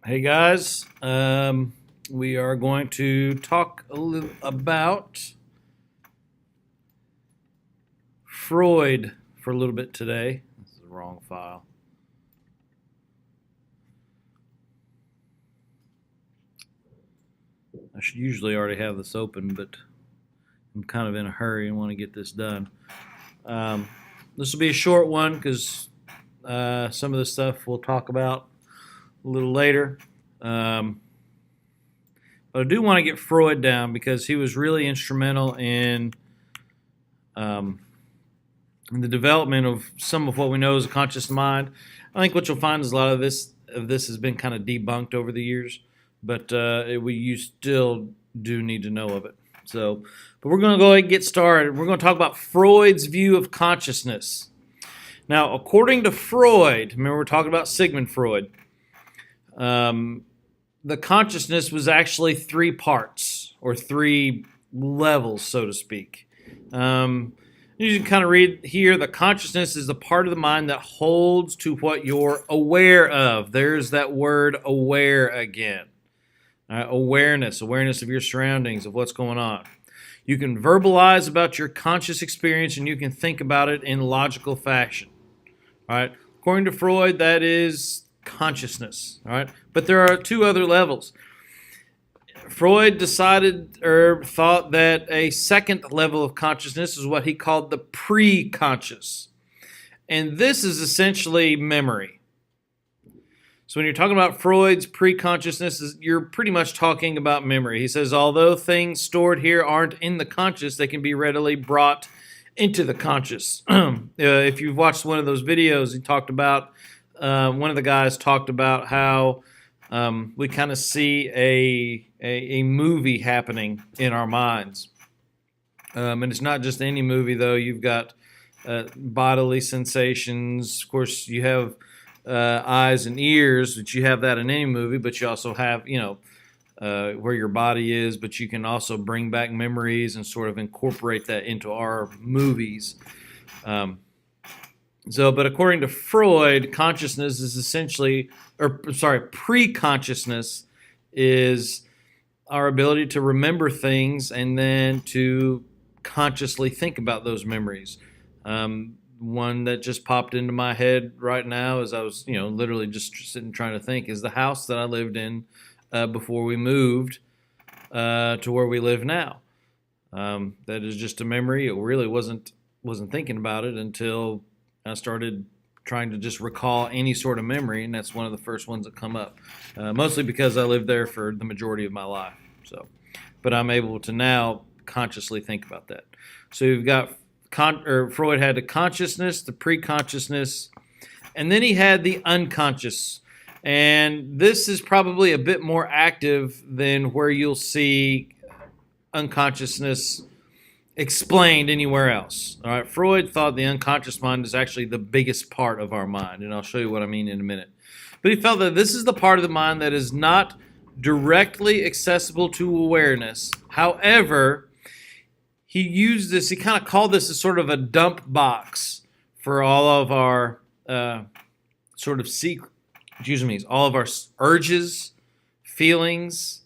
Hey guys, we are going to talk a little about Freud for a little bit today. This is the wrong file. I should usually already have this open, but I'm kind of in a hurry and want to get this done. This will be a short one because some of the stuff we'll talk about a little later. But I do want to get Freud down because he was really instrumental in the development of some of what we know as a conscious mind. I think what you'll find is a lot of this has been kind of debunked over the years, but you still do need to know of it. So, but we're going to go ahead and get started. We're going to talk about Freud's view of consciousness. Now, according to Freud, remember we're talking about Sigmund Freud, the consciousness was actually three parts or three levels, so to speak. You can kind of read here, the consciousness is the part of the mind that holds to what you're aware of. There's that word aware again. Awareness of your surroundings, of what's going on. You can verbalize about your conscious experience and you can think about it in logical fashion. All right. According to Freud, that is consciousness. All right. But there are two other levels. Freud decided or thought that a second level of consciousness is what he called the pre-conscious. And this is essentially memory. So when you're talking about Freud's pre-consciousness, you're pretty much talking about memory. He says, although things stored here aren't in the conscious, they can be readily brought into the conscious. If you've watched one of those videos, he talked about, one of the guys talked about how we kind of see a movie happening in our minds. And it's not just any movie, though. You've got bodily sensations. Of course, you have eyes and ears, but you have that in any movie, but you also have, where your body is, but you can also bring back memories and sort of incorporate that into our movies. But according to Freud, consciousness is pre-consciousness is our ability to remember things and then to consciously think about those memories. One that just popped into my head right now as I was, literally just sitting trying to think is the house that I lived in before we moved to where we live now. That is just a memory. It really wasn't thinking about it until I started trying to just recall any sort of memory, and that's one of the first ones that come up. Mostly because I lived there for the majority of my life. But I'm able to now consciously think about that. So you've got Freud had the consciousness, the pre-consciousness, and then he had the unconscious. And this is probably a bit more active than where you'll see unconsciousness explained anywhere else. All right, Freud thought the unconscious mind is actually the biggest part of our mind, and I'll show you what I mean in a minute. But he felt that this is the part of the mind that is not directly accessible to awareness. However, he kind of called this as sort of a dump box for all of our all of our urges, feelings,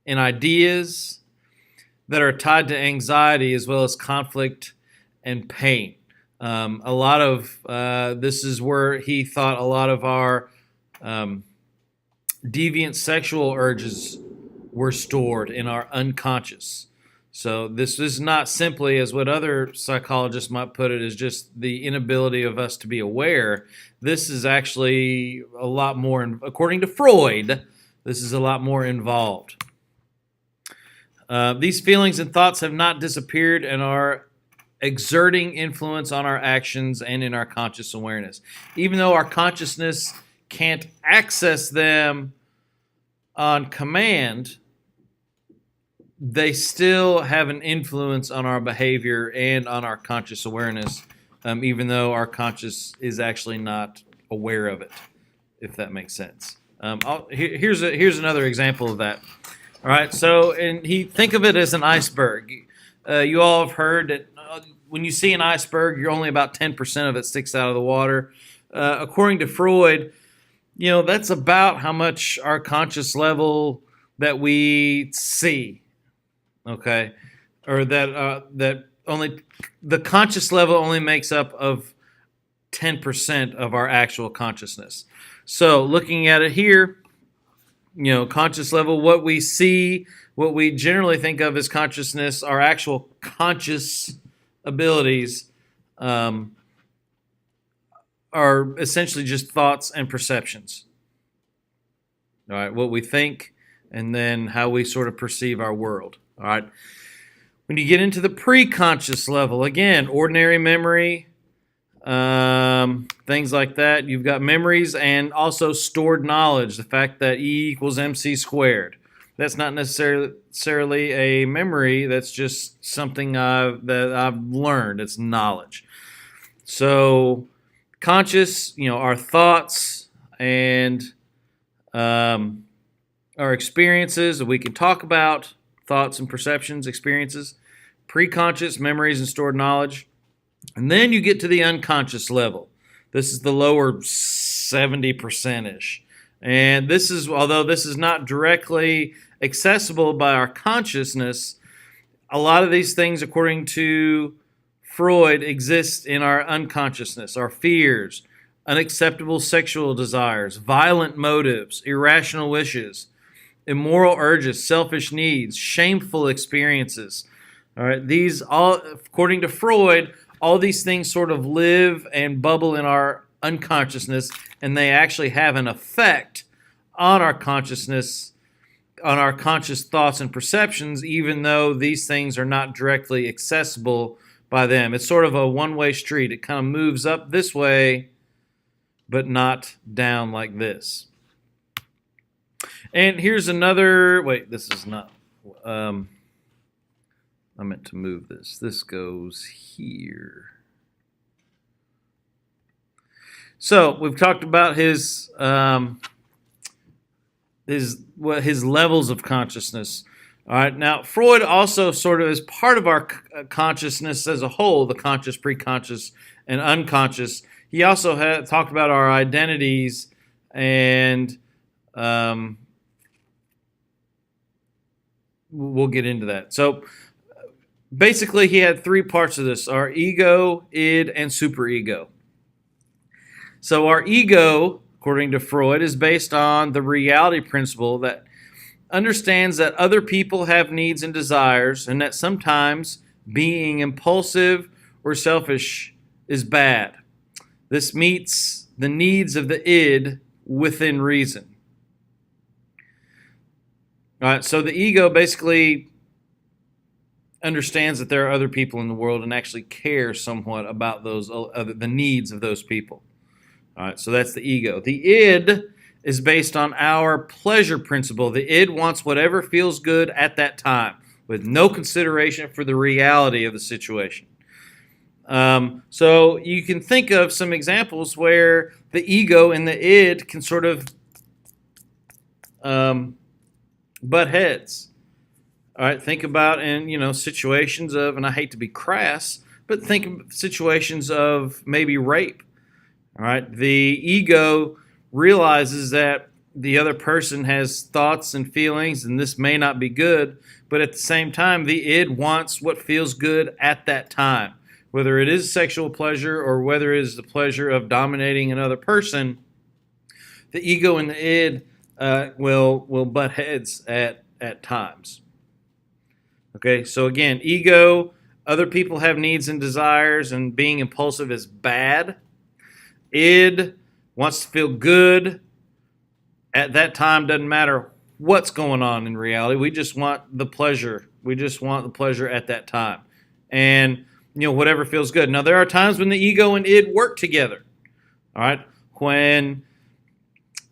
and ideas that are tied to anxiety as well as conflict and pain. A lot of this is where he thought a lot of our deviant sexual urges were stored in our unconscious. So this is not simply, as what other psychologists might put it, is just the inability of us to be aware. This is actually a lot more, according to Freud, this is a lot more involved. These feelings and thoughts have not disappeared and are exerting influence on our actions and in our conscious awareness. Even though our consciousness can't access them on command, they still have an influence on our behavior and on our conscious awareness, even though our conscious is actually not aware of it, if that makes sense. Here's another example of that. All right, so think of it as an iceberg. You all have heard that when you see an iceberg, you're only about 10% of it sticks out of the water. According to Freud, That's about how much our conscious level that we see. Okay, or that only the conscious level only makes up of 10% of our actual consciousness. So looking at it here, conscious level, what we see, what we generally think of as consciousness, our actual conscious abilities, um, are essentially just thoughts and perceptions. All right, what we think and then how we sort of perceive our world. All right. When you get into the pre-conscious level, again, ordinary memory, things like that. You've got memories and also stored knowledge. The fact that E equals MC squared. That's not necessarily a memory. That's just something that I've learned. It's knowledge. So conscious, our thoughts and our experiences that we can talk about, thoughts and perceptions, experiences, pre-conscious, memories and stored knowledge. And then you get to the unconscious level. This is the lower 70%-ish. And this is, although this is not directly accessible by our consciousness, a lot of these things, according to Freud, exist in our unconsciousness, our fears, unacceptable sexual desires, violent motives, irrational wishes, immoral urges, selfish needs, shameful experiences. All right, these all, according to Freud, all these things sort of live and bubble in our unconsciousness, and they actually have an effect on our consciousness, on our conscious thoughts and perceptions, even though these things are not directly accessible by them. It's sort of a one-way street. It kind of moves up this way, but not down like this. And here's another, wait, this is not, I meant to move this. This goes here. So we've talked about his levels of consciousness. All right. Now Freud also sort of, as part of our consciousness as a whole, the conscious, pre-conscious, and unconscious. He also had talked about our identities, and we'll get into that. So basically, he had three parts of this: our ego, id, and superego. So our ego, according to Freud, is based on the reality principle that understands that other people have needs and desires, and that sometimes being impulsive or selfish is bad. This meets the needs of the id within reason. All right, so the ego basically understands that there are other people in the world and actually cares somewhat about those the needs of those people. All right, so that's the ego. The id is based on our pleasure principle. The id wants whatever feels good at that time, with no consideration for the reality of the situation. So you can think of some examples where the ego and the id can sort of butt heads. All right, think about in situations of, and I hate to be crass, but think of situations of maybe rape. All right, the ego realizes that the other person has thoughts and feelings, and this may not be good, but at the same time, the id wants what feels good at that time, whether it is sexual pleasure or whether it is the pleasure of dominating another person. The ego and the id will butt heads at times. Okay, so again, ego, other people have needs and desires, and being impulsive is bad. Id wants to feel good at that time. Doesn't matter what's going on in reality. We just want the pleasure. We just want the pleasure at that time. And, whatever feels good. Now, there are times when the ego and id work together. All right, when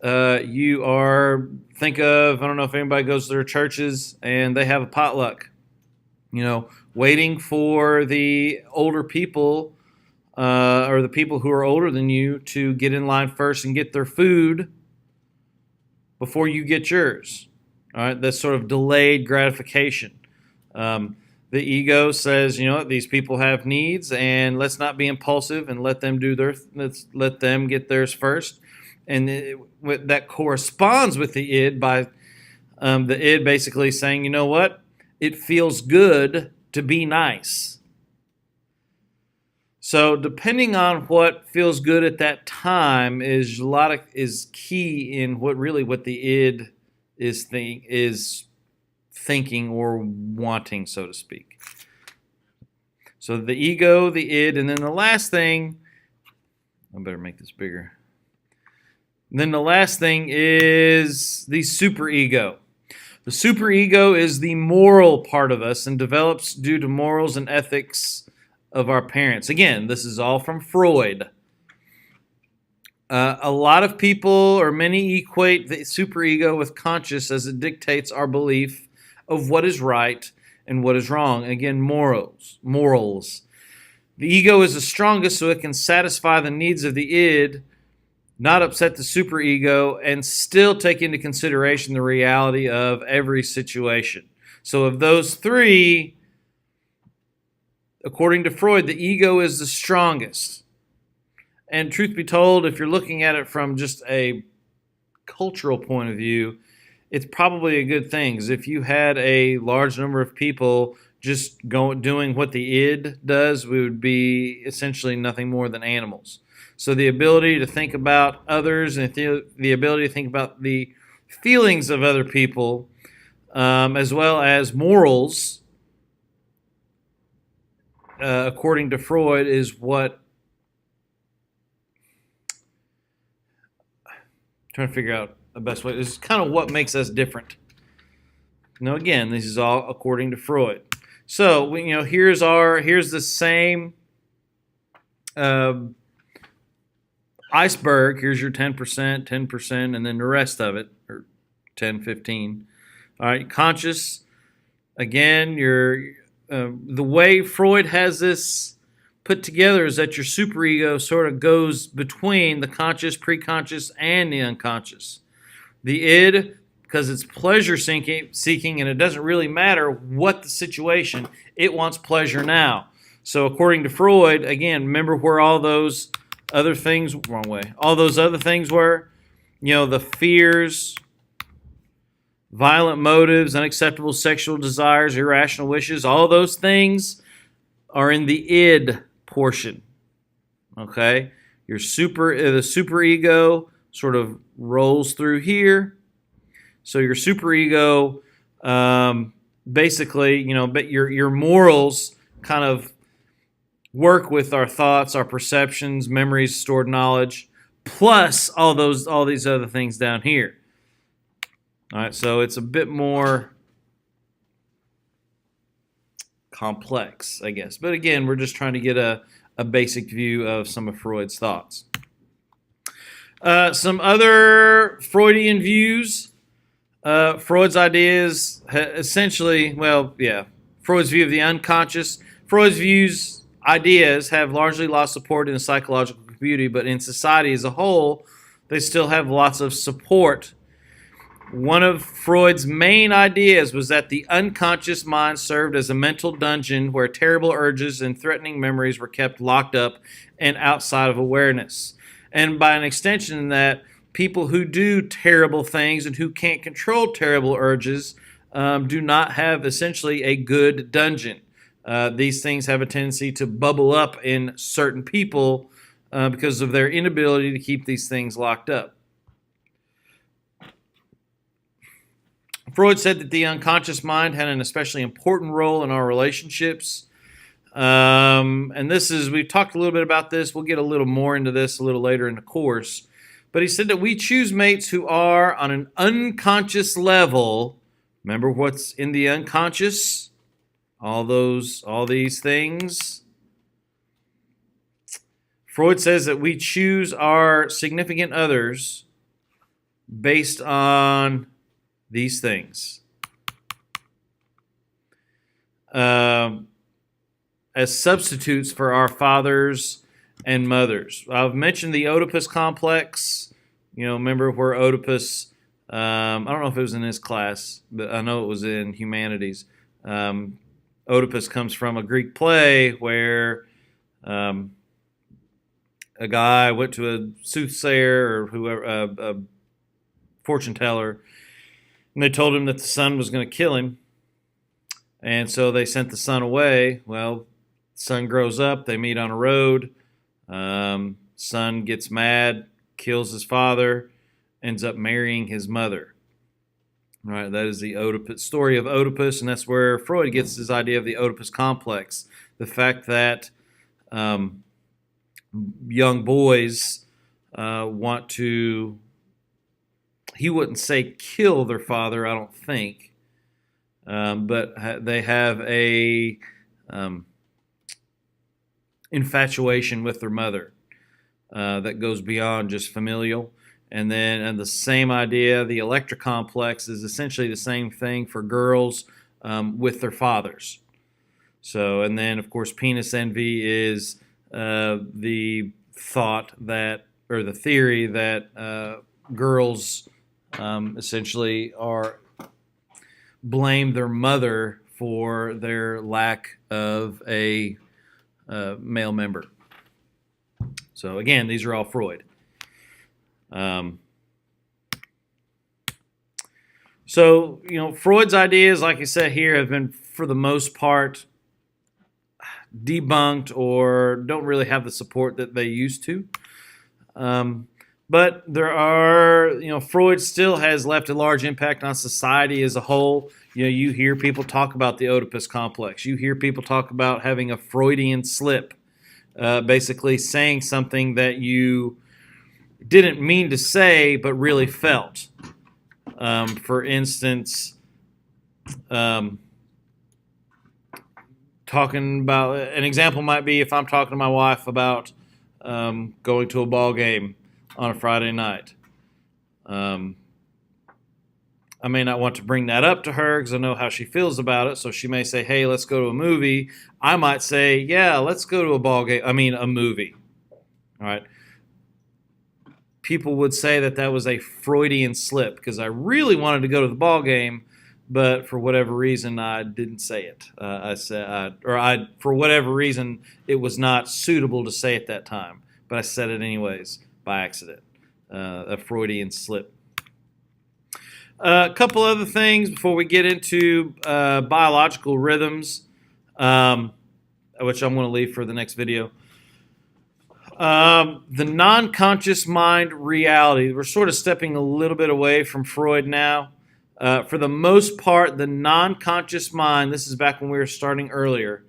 you are, think of, I don't know if anybody goes to their churches and they have a potluck, waiting for the older people or the people who are older than you to get in line first and get their food before you get yours. All right, that's sort of delayed gratification. The ego says, these people have needs, and let's not be impulsive and let them get theirs first. and that corresponds with the id by the id basically saying, you know what, it feels good to be nice. So depending on what feels good at that time is key in what the id is thinking or wanting, so to speak. So the ego, the id, and then the last thing, I better make this bigger. And then the last thing is the superego. The superego is the moral part of us and develops due to morals and ethics of our parents. Again, this is all from Freud. A lot of people, or many, equate the superego with conscious as it dictates our belief of what is right and what is wrong. Again, morals. The ego is the strongest, so it can satisfy the needs of the id, not upset the superego, and still take into consideration the reality of every situation. So of those three, according to Freud, the ego is the strongest. And truth be told, if you're looking at it from just a cultural point of view, it's probably a good thing. Because if you had a large number of people just doing what the id does, we would be essentially nothing more than animals. So the ability to think about others and the ability to think about the feelings of other people, as well as morals, according to Freud, is what trying to figure out the best way. This is kind of what makes us different. Now, again, this is all according to Freud. So, here's the same iceberg. Here's your 10%, 10%, and then the rest of it, or 10, 15. All right, conscious. Again, the way Freud has this put together is that your superego sort of goes between the conscious, preconscious, and the unconscious. The id, because it's pleasure seeking, and it doesn't really matter what the situation, it wants pleasure now. So according to Freud, again, remember where all those other things, wrong way, all those other things were? The fears, violent motives, unacceptable sexual desires, irrational wishes, all those things are in the id portion. Okay? The superego sort of rolls through here. So your superego, basically, but your morals kind of work with our thoughts, our perceptions, memories, stored knowledge, plus all these other things down here. All right, so it's a bit more complex, I guess. But again, we're just trying to get a basic view of some of Freud's thoughts. Some other Freudian views. Freud's ideas essentially, Freud's view of the unconscious. Freud's ideas have largely lost support in the psychological community, but in society as a whole, they still have lots of support. One of Freud's main ideas was that the unconscious mind served as a mental dungeon where terrible urges and threatening memories were kept locked up and outside of awareness. And by an extension, that people who do terrible things and who can't control terrible urges do not have essentially a good dungeon. These things have a tendency to bubble up in certain people because of their inability to keep these things locked up. Freud said that the unconscious mind had an especially important role in our relationships. And we've talked a little bit about this. We'll get a little more into this a little later in the course. But he said that we choose mates who are on an unconscious level. Remember what's in the unconscious? All these things. Freud says that we choose our significant others based on these things. As substitutes for our fathers and mothers. I've mentioned the Oedipus complex. Remember where Oedipus, I don't know if it was in his class, but I know it was in humanities. Oedipus comes from a Greek play where a guy went to a soothsayer or whoever, a fortune teller, and they told him that the son was going to kill him. And so they sent the son away. Well, the son grows up. They meet on a road. Son gets mad, kills his father, ends up marrying his mother. All right, that is the story of Oedipus, and that's where Freud gets his idea of the Oedipus complex. The fact that young boys want to, he wouldn't say kill their father, I don't think, but they have a infatuation with their mother that goes beyond just familial. And then the same idea, the Electra complex, is essentially the same thing for girls with their fathers. So, and then of course, penis envy is the thought that, or the theory that girls essentially blame their mother for their lack of a male member. So again, these are all Freud. So, Freud's ideas, like I said here, have been, for the most part, debunked or don't really have the support that they used to. But there are, Freud still has left a large impact on society as a whole. You hear people talk about the Oedipus complex. You hear people talk about having a Freudian slip, basically saying something that you didn't mean to say but really felt. For instance, talking about, an example might be if I'm talking to my wife about going to a ball game on a Friday night. I may not want to bring that up to her because I know how she feels about it. So she may say, hey, let's go to a movie. I might say, yeah, let's go to a movie. All right. People would say that was a Freudian slip because I really wanted to go to the ball game, but for whatever reason, I didn't say it. For whatever reason, it was not suitable to say at that time, but I said it anyways by accident. A Freudian slip. A couple other things before we get into biological rhythms, which I'm going to leave for the next video. The non-conscious mind reality. We're sort of stepping a little bit away from Freud now. For the most part, the non-conscious mind, this is back when we were starting earlier,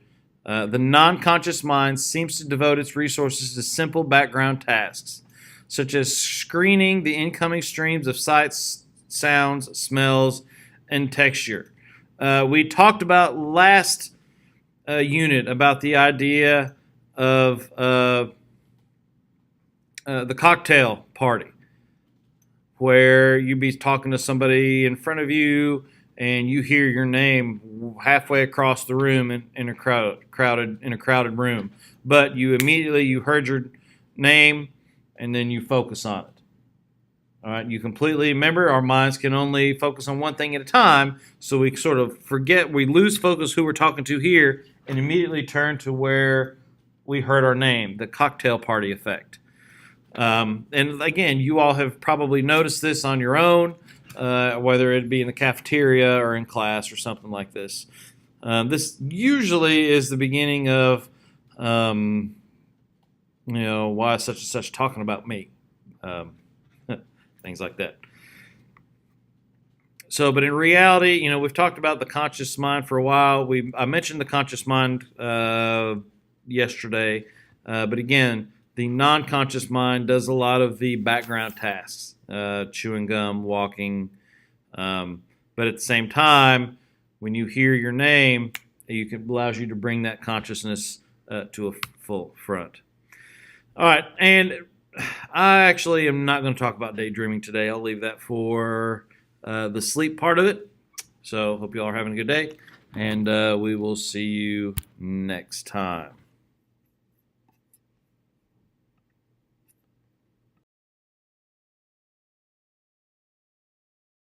the non-conscious mind seems to devote its resources to simple background tasks, such as screening the incoming streams of sights, sounds, smells, and texture. We talked about last unit about the idea of the cocktail party, where you be talking to somebody in front of you and you hear your name halfway across the room in a crowded room, but you heard your name and then you focus on it. All right, you completely remember our minds can only focus on one thing at a time, so we sort of forget, we lose focus who we're talking to here and immediately turn to where we heard our name, the cocktail party effect. And again, you all have probably noticed this on your own, whether it be in the cafeteria or in class or something like this. This usually is the beginning of, why is such and such talking about me? Things like that. So, but in reality, we've talked about the conscious mind for a while. I mentioned the conscious mind yesterday, but again, the non-conscious mind does a lot of the background tasks, chewing gum, walking. But at the same time, when you hear your name, allows you to bring that consciousness to a full front. All right, and I actually am not going to talk about daydreaming today. I'll leave that for the sleep part of it. So hope you all are having a good day, and we will see you next time.